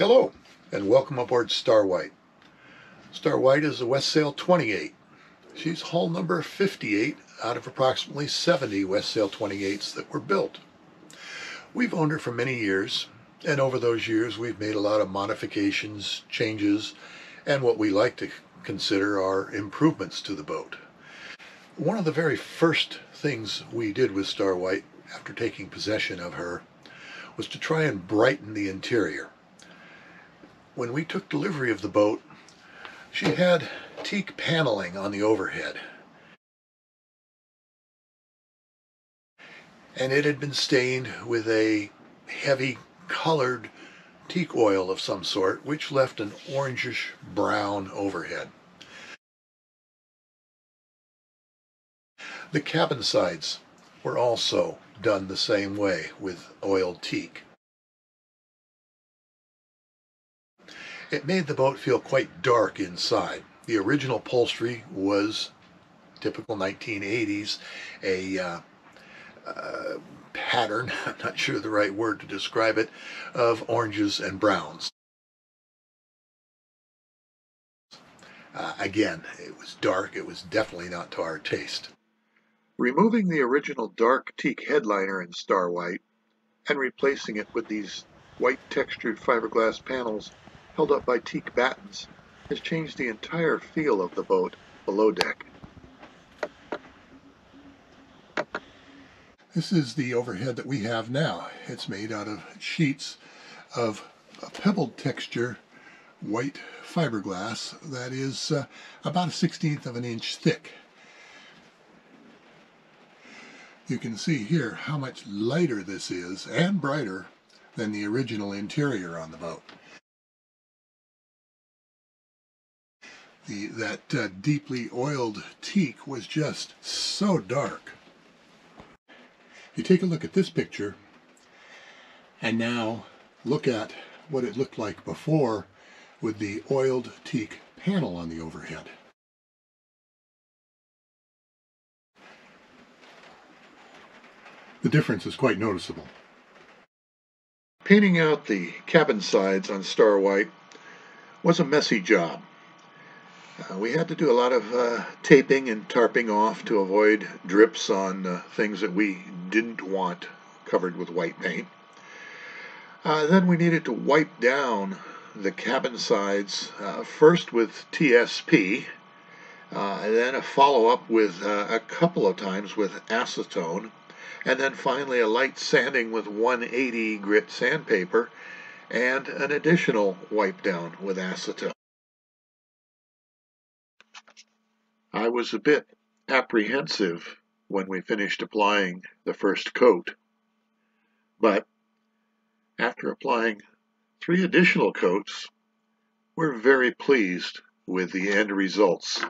Hello, and welcome aboard Starwhite. Starwhite is a West Sail 28. She's hull number 58 out of approximately 70 West Sail 28s that were built. We've owned her for many years, and over those years we've made a lot of modifications, changes, and what we like to consider are improvements to the boat. One of the very first things we did with Starwhite after taking possession of her was to try and brighten the interior. When we took delivery of the boat, she had teak paneling on the overhead, and it had been stained with a heavy colored teak oil of some sort, which left an orangish brown overhead. The cabin sides were also done the same way with oiled teak. It made the boat feel quite dark inside. The original upholstery was typical 1980s, a pattern, I'm not sure the right word to describe it, of oranges and browns. Again, it was dark. It was definitely not to our taste. Removing the original dark teak headliner in Starwhite and replacing it with these white textured fiberglass panels held up by teak battens has changed the entire feel of the boat below deck. This is the overhead that we have now. It's made out of sheets of a pebbled texture white fiberglass that is about 1/16 of an inch thick. You can see here how much lighter this is and brighter than the original interior on the boat. That deeply oiled teak was just so dark. You take a look at this picture and now look at what it looked like before with the oiled teak panel on the overhead. The difference is quite noticeable. Painting out the cabin sides on Starwhite was a messy job. We had to do a lot of taping and tarping off to avoid drips on things that we didn't want covered with white paint. Then we needed to wipe down the cabin sides, first with TSP, then a follow-up with a couple of times with acetone, and then finally a light sanding with 180 grit sandpaper, and an additional wipe down with acetone. I was a bit apprehensive when we finished applying the first coat, but after applying 3 additional coats, we're very pleased with the end results.